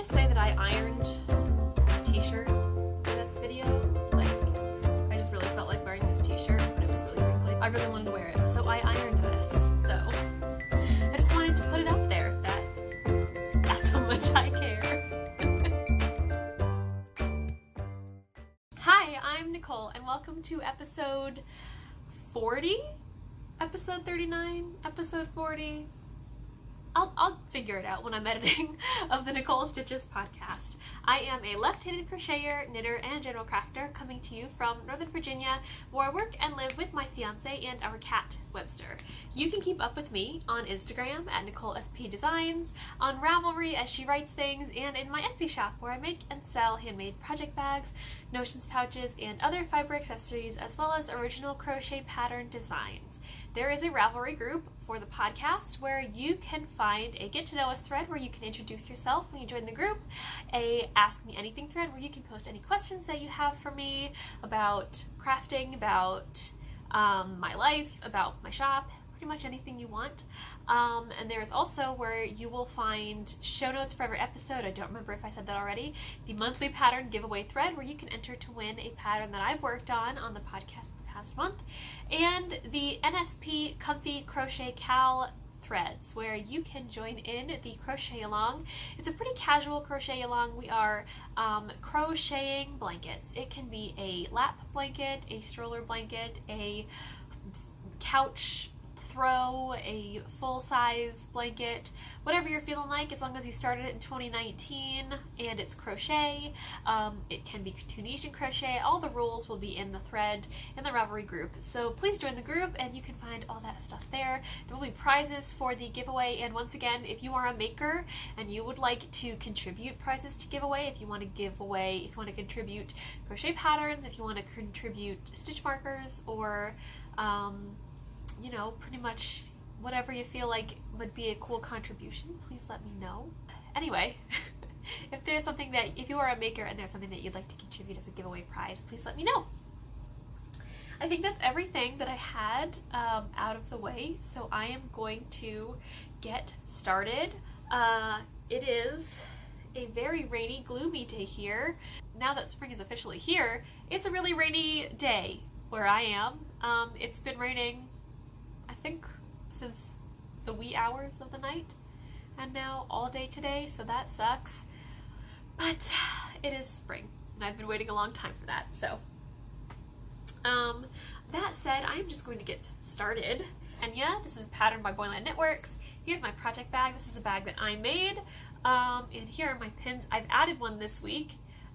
just say that I ironed a t-shirt for this video? Like, I just really felt like wearing this t-shirt, but it was really wrinkly. I really wanted to wear it, so I ironed this. So I just wanted to put it out there that that's how much I care. Hi, I'm Nicole, and welcome to episode 40? Episode 39? Episode 40? I'll figure it out when I'm editing of the Nicole Stitches podcast. I am a left-handed crocheter, knitter, and general crafter coming to you from Northern Virginia, where I work and live with my fiance and our cat, Webster. You can keep up with me on Instagram at NicoleSPDesigns, on Ravelry as she writes things, and in my Etsy shop where I make and sell handmade project bags, notions pouches, and other fiber accessories, as well as original crochet pattern designs. There is a Ravelry group for the podcast where you can find a get to know us thread where you can introduce yourself when you join the group, a ask me anything thread where you can post any questions that you have for me about crafting, about my life, about my shop, pretty much anything you want. And there's also where you will find show notes for every episode. I don't remember if I said that already. The monthly pattern giveaway thread where you can enter to win a pattern that I've worked on the podcast past month, and the NSP Comfy Crochet Cal threads where you can join in the crochet along. It's a pretty casual crochet along. We are crocheting blankets. It can be a lap blanket, a stroller blanket, a couch throw, a full-size blanket, whatever you're feeling like, as long as you started it in 2019 and it's crochet. It can be Tunisian crochet. All the rules will be in the thread in the Ravelry group, so please join the group and you can find all that stuff there. There will be prizes for the giveaway, and once again, if you are a maker and you would like to contribute prizes to giveaway, if you want to give away, if you want to contribute crochet patterns, if you want to contribute stitch markers, or you know, pretty much whatever you feel like would be a cool contribution, please let me know. Anyway, if you are a maker and there's something that you'd like to contribute as a giveaway prize, please let me know. I think that's everything that I had out of the way, so I am going to get started. It is a very rainy, gloomy day here. Now that spring is officially here, it's a really rainy day where I am. It's been raining, I think, since the wee hours of the night, and now all day today, so that sucks. But it is spring, and I've been waiting a long time for that. So that said, I am just going to get started. And yeah, this is a pattern by Boyland Knitworks. Here's my project bag. This is a bag that I made, and here are my pins. I've added one this week.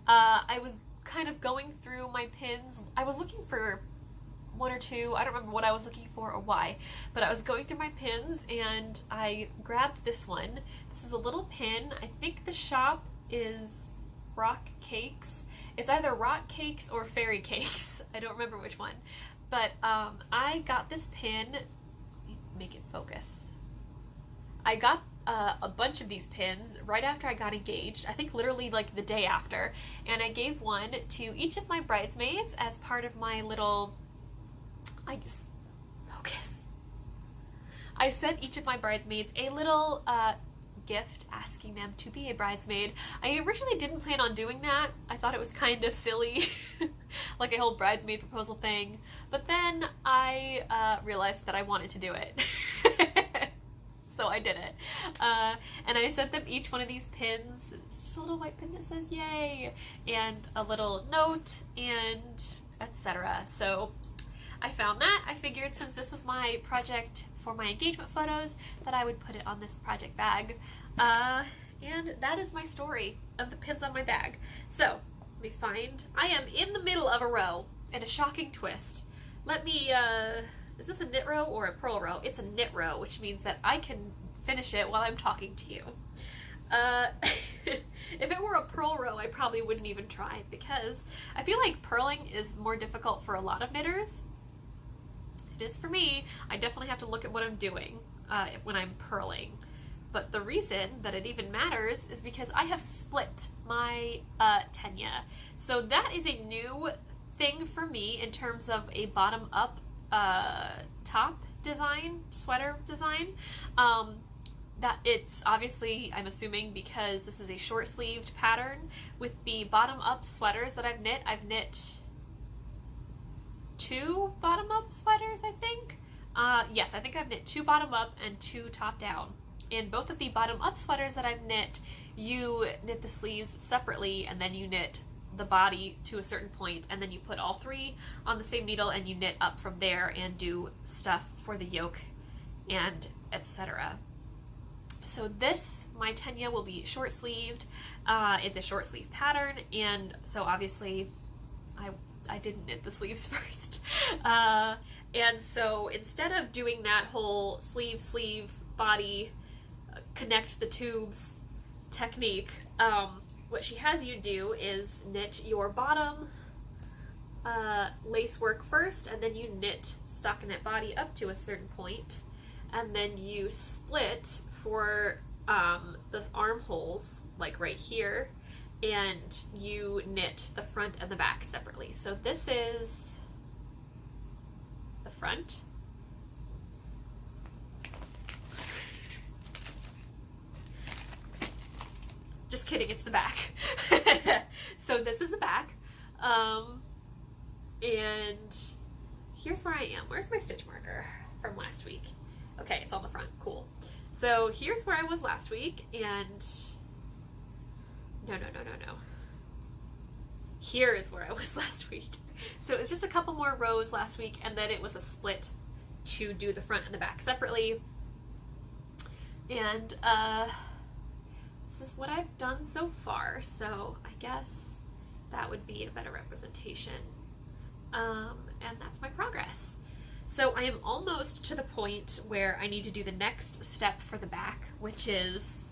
I was kind of going through my pins. I was looking for one or two, I don't remember what I was looking for or why, but I was going through my pins and I grabbed this one. This is a little pin. I think the shop is Rock Cakes. It's either Rock Cakes or Fairy Cakes. I don't remember which one. But I got this pin. Let me make it focus. I got a bunch of these pins right after I got engaged, I think literally like the day after, and I gave one to each of my bridesmaids as part of my little, focus. I sent each of my bridesmaids a little gift asking them to be a bridesmaid. I originally didn't plan on doing that. I thought it was kind of silly, like a whole bridesmaid proposal thing, but then I realized that I wanted to do it. So I did it. And I sent them each one of these pins. It's just a little white pin that says yay, and a little note, and etc. So I found that. I figured since this was my project for my engagement photos that I would put it on this project bag. And that is my story of the pins on my bag. So let me find, I am in the middle of a row and a shocking twist. Let me, is this a knit row or a purl row? It's a knit row, which means that I can finish it while I'm talking to you. If it were a purl row, I probably wouldn't even try, because I feel like purling is more difficult for a lot of knitters. It is for me. I definitely have to look at what I'm doing when I'm purling. But the reason that it even matters is because I have split my Tegna. So that is a new thing for me in terms of a bottom-up top design, sweater design. that it's obviously, I'm assuming, because this is a short-sleeved pattern. With the bottom-up sweaters that I've knit 2 bottom-up sweaters, I think. Yes, I think I've knit 2 bottom-up and 2 top-down. In both of the bottom-up sweaters that I've knit, you knit the sleeves separately, and then you knit the body to a certain point, and then you put all 3 on the same needle and you knit up from there and do stuff for the yoke and etc. So this, my Tegna, will be short-sleeved. It's a short-sleeve pattern, and so obviously I didn't knit the sleeves first. And so instead of doing that whole sleeve, body, connect the tubes technique, what she has you do is knit your bottom lace work first, and then you knit stockinette body up to a certain point, and then you split for the armholes, like right here, and you knit the front and the back separately. So this is the front. Just kidding, it's the back. So this is the back. And here's where I am. Where's my stitch marker from last week? Okay, it's on the front. Cool. So here's where I was last week, and no. Here is where I was last week. So it was just a couple more rows last week, and then it was a split to do the front and the back separately. And this is what I've done so far, so I guess that would be a better representation. And that's my progress. So I am almost to the point where I need to do the next step for the back, which is,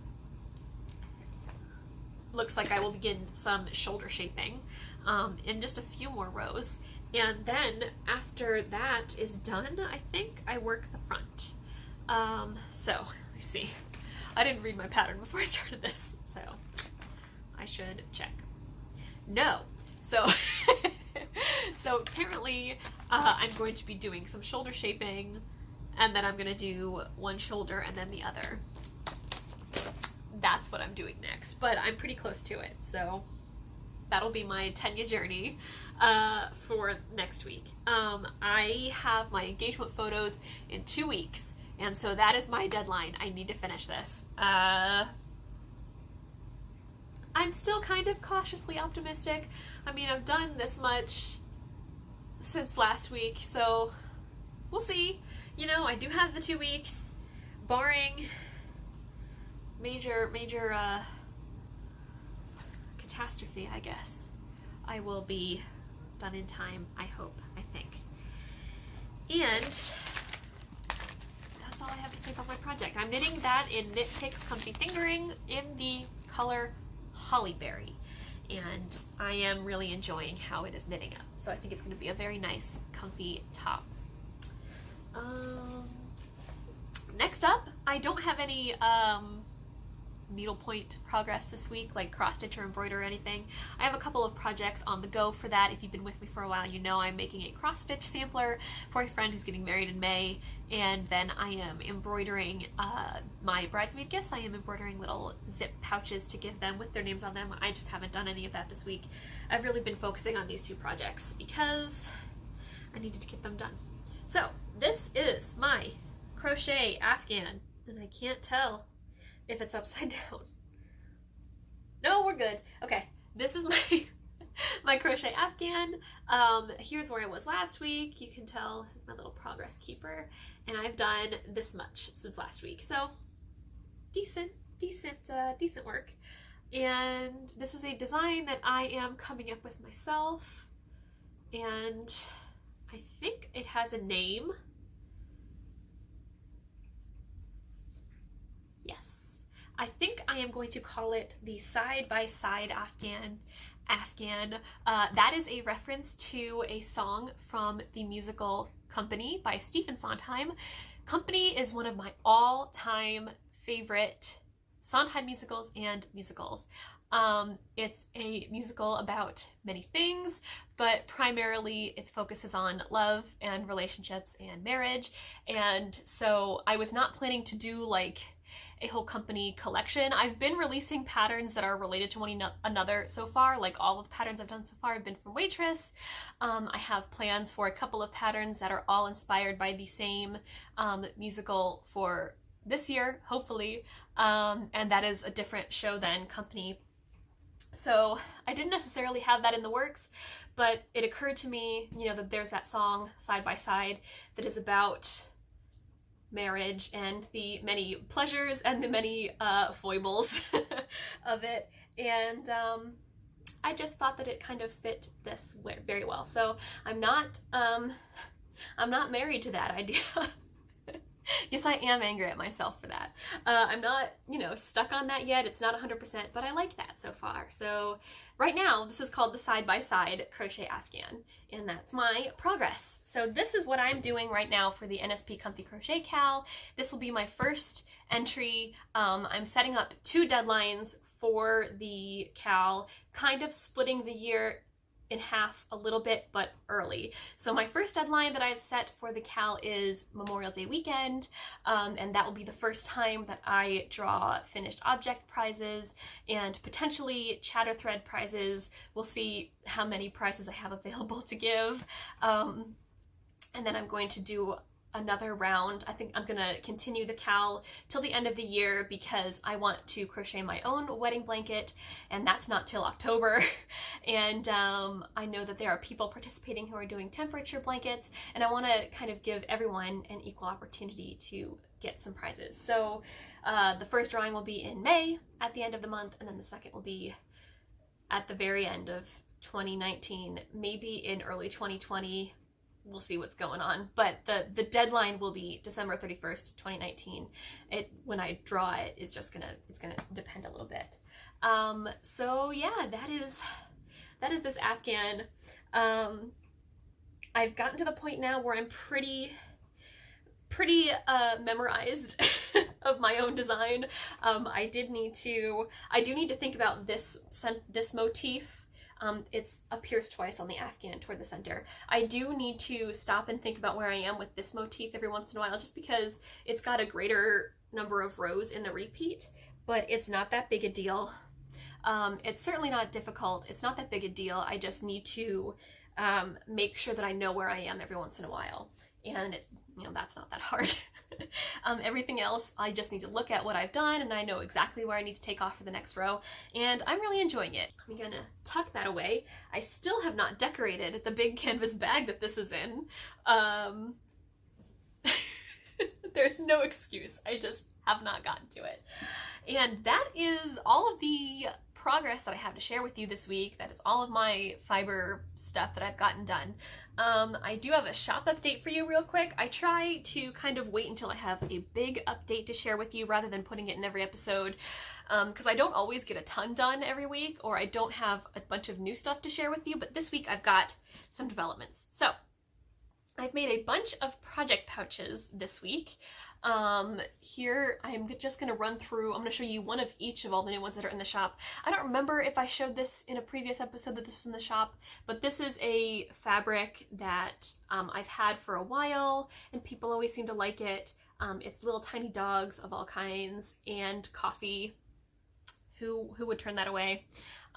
looks like I will begin some shoulder shaping in just a few more rows. And then after that is done, I think I work the front. So let me see. I didn't read my pattern before I started this, so I should check. No. So so apparently I'm going to be doing some shoulder shaping, and then I'm going to do one shoulder and then the other. That's what I'm doing next, but I'm pretty close to it, so that'll be my Tegna journey for next week. I have my engagement photos in 2 weeks, and so that is my deadline. I need to finish this. I'm still kind of cautiously optimistic. I mean, I've done this much since last week, so we'll see. You know, I do have the 2 weeks, barring major catastrophe, I guess. I will be done in time, I hope, I think. And that's all I have to say about my project. I'm knitting that in KnitPicks Comfy Fingering in the color Hollyberry, and I am really enjoying how it is knitting up. So I think it's going to be a very nice, comfy top. Next up, I don't have any needlepoint progress this week, like cross stitch or embroider or anything. I have a couple of projects on the go for that. If you've been with me for a while, you know I'm making a cross stitch sampler for a friend who's getting married in May, and then I am embroidering my bridesmaid gifts. I am embroidering little zip pouches to give them with their names on them. I just haven't done any of that this week. I've really been focusing on these 2 projects because I needed to get them done. So this is my crochet Afghan, and I can't tell if it's upside down. No, we're good. Okay, this is my crochet Afghan. Here's where I was last week. You can tell this is my little progress keeper, and I've done this much since last week, so decent work. And this is a design that I am coming up with myself, and I think it has a name. Yes. I think I am going to call it the side-by-side Afghan. That is a reference to a song from the musical Company by Stephen Sondheim. Company is one of my all-time favorite Sondheim musicals and musicals. It's a musical about many things, but primarily its focus is on love and relationships and marriage. And so I was not planning to do like a whole company collection. I've been releasing patterns that are related to one another so far. Like all of the patterns I've done so far have been from Waitress. I have plans for a couple of patterns that are all inspired by the same musical for this year, hopefully, and that is a different show than company. So I didn't necessarily have that in the works, but it occurred to me, you know, that there's that song Side by Side that is about marriage and the many pleasures and the many foibles of it, and I just thought that it kind of fit this very well. So I'm not married to that idea. Yes, I am angry at myself for that. I'm not, you know, stuck on that yet. It's not 100%, but I like that so far. So right now, this is called the Side by Side Crochet Afghan, and that's my progress. So this is what I'm doing right now for the NSP Comfy Crochet Cal. This will be my first entry. I'm setting up 2 deadlines for the Cal, kind of splitting the year in half a little bit, but early. So my first deadline that I've set for the Cal is Memorial Day weekend, and that will be the first time that I draw finished object prizes and potentially chatter thread prizes. We'll see how many prizes I have available to give. And then I'm going to do another round. I think I'm gonna continue the Cal till the end of the year because I want to crochet my own wedding blanket, and that's not till October. And I know that there are people participating who are doing temperature blankets, and I want to kind of give everyone an equal opportunity to get some prizes. So the first drawing will be in May at the end of the month, and then the second will be at the very end of 2019, maybe in early 2020. We'll see what's going on, but the deadline will be December 31st, 2019. When I draw it, it's gonna depend a little bit. So yeah, that is this Afghan. I've gotten to the point now where I'm pretty memorized of my own design. I do need to think about this motif. It's appears twice on the Afghan toward the center. I do need to stop and think about where I am with this motif every once in a while, just because it's got a greater number of rows in the repeat, but it's not that big a deal. It's certainly not difficult. It's not that big a deal. I just need to make sure that I know where I am every once in a while, and that's not that hard. Everything else, I just need to look at what I've done, and I know exactly where I need to take off for the next row, and I'm really enjoying it. I'm gonna tuck that away. I still have not decorated the big canvas bag that this is in. There's no excuse. I just have not gotten to it. And that is all of the progress that I have to share with you this week. That is all of my fiber stuff that I've gotten done. I do have a shop update for you real quick. I try to kind of wait until I have a big update to share with you rather than putting it in every episode, because I don't always get a ton done every week, or I don't have a bunch of new stuff to share with you, but this week I've got some developments. So I've made a bunch of project pouches this week. Here I'm just going to run through, I'm going to show you one of each of all the new ones that are in the shop. I don't remember if I showed this in a previous episode that this was in the shop, but this is a fabric that I've had for a while, and people always seem to like it. It's little tiny dogs of all kinds and coffee. Who would turn that away?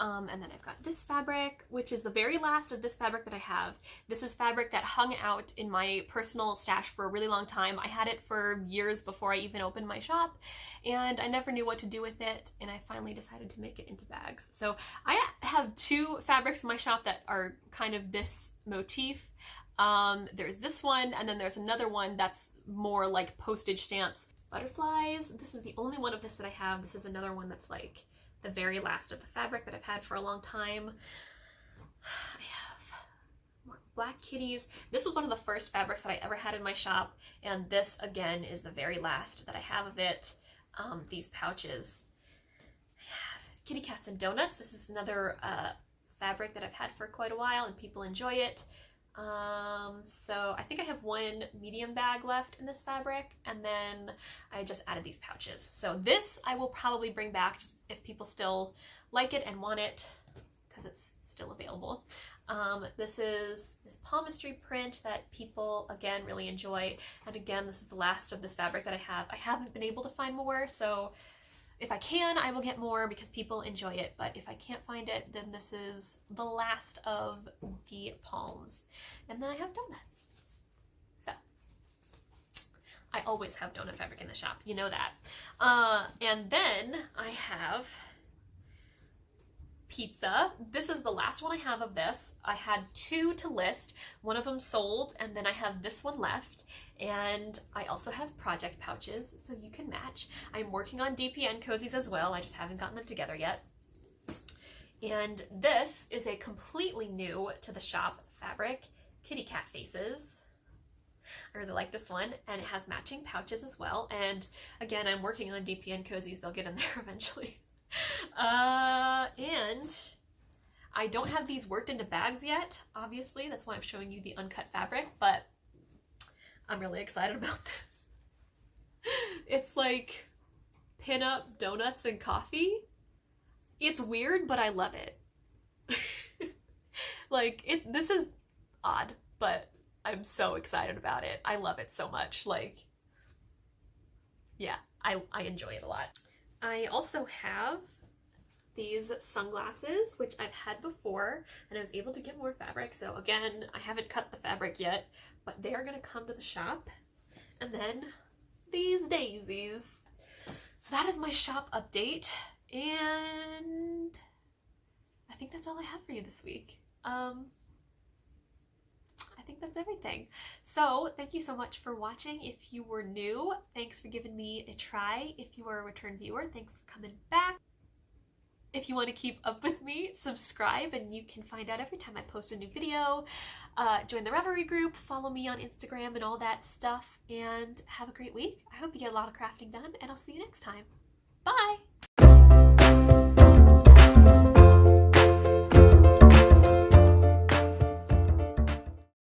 And then I've got this fabric, which is the very last of this fabric that I have. This is fabric that hung out in my personal stash for a really long time. I had it for years before I even opened my shop, and I never knew what to do with it, and I finally decided to make it into bags. So I have 2 fabrics in my shop that are kind of this motif. There's this one, and then there's another one that's more like postage stamps. Butterflies. This is the only one of this that I have. This is another one that's like the very last of the fabric that I've had for a long time. I have more black kitties. This was one of the first fabrics that I ever had in my shop, and this again is the very last that I have of it. These pouches. I have kitty cats and donuts. This is another fabric that I've had for quite a while, and people enjoy it. So I think I have 1 medium bag left in this fabric, and then I just added these pouches. So this I will probably bring back just if people still like it and want it, because it's still available. This is this palmistry print that people, again, really enjoy. And again, this is the last of this fabric that I have. I haven't been able to find more, so if I can, I will get more because people enjoy it. But if I can't find it, then this is the last of the palms. And then I have donuts. So I always have donut fabric in the shop, you know that. And then I have pizza. This is the last one I have of this. I had 2 to list. One of them sold, and then I have this one left. And I also have project pouches, so you can match. I'm working on DPN cozies as well. I just haven't gotten them together yet. And this is a completely new to the shop fabric, kitty cat faces. I really like this one, and it has matching pouches as well. And again, I'm working on DPN cozies. They'll get in there eventually. And I don't have these worked into bags yet, obviously. That's why I'm showing you the uncut fabric, but I'm really excited about this. It's like pin-up donuts and coffee. It's weird, but I love it. Like, this is odd, but I'm so excited about it. I love it so much. Like, yeah, I enjoy it a lot. I also have these sunglasses, which I've had before, and I was able to get more fabric. So again, I haven't cut the fabric yet, but they are gonna come to the shop. And then these daisies. So that is my shop update, and I think that's all I have for you this week. I think that's everything. So thank you so much for watching. If you were new, thanks for giving me a try. If you are a return viewer, thanks for coming back. If you want to keep up with me, subscribe and you can find out every time I post a new video. Join the Ravelry group, follow me on Instagram and all that stuff, and have a great week. I hope you get a lot of crafting done, and I'll see you next time. Bye!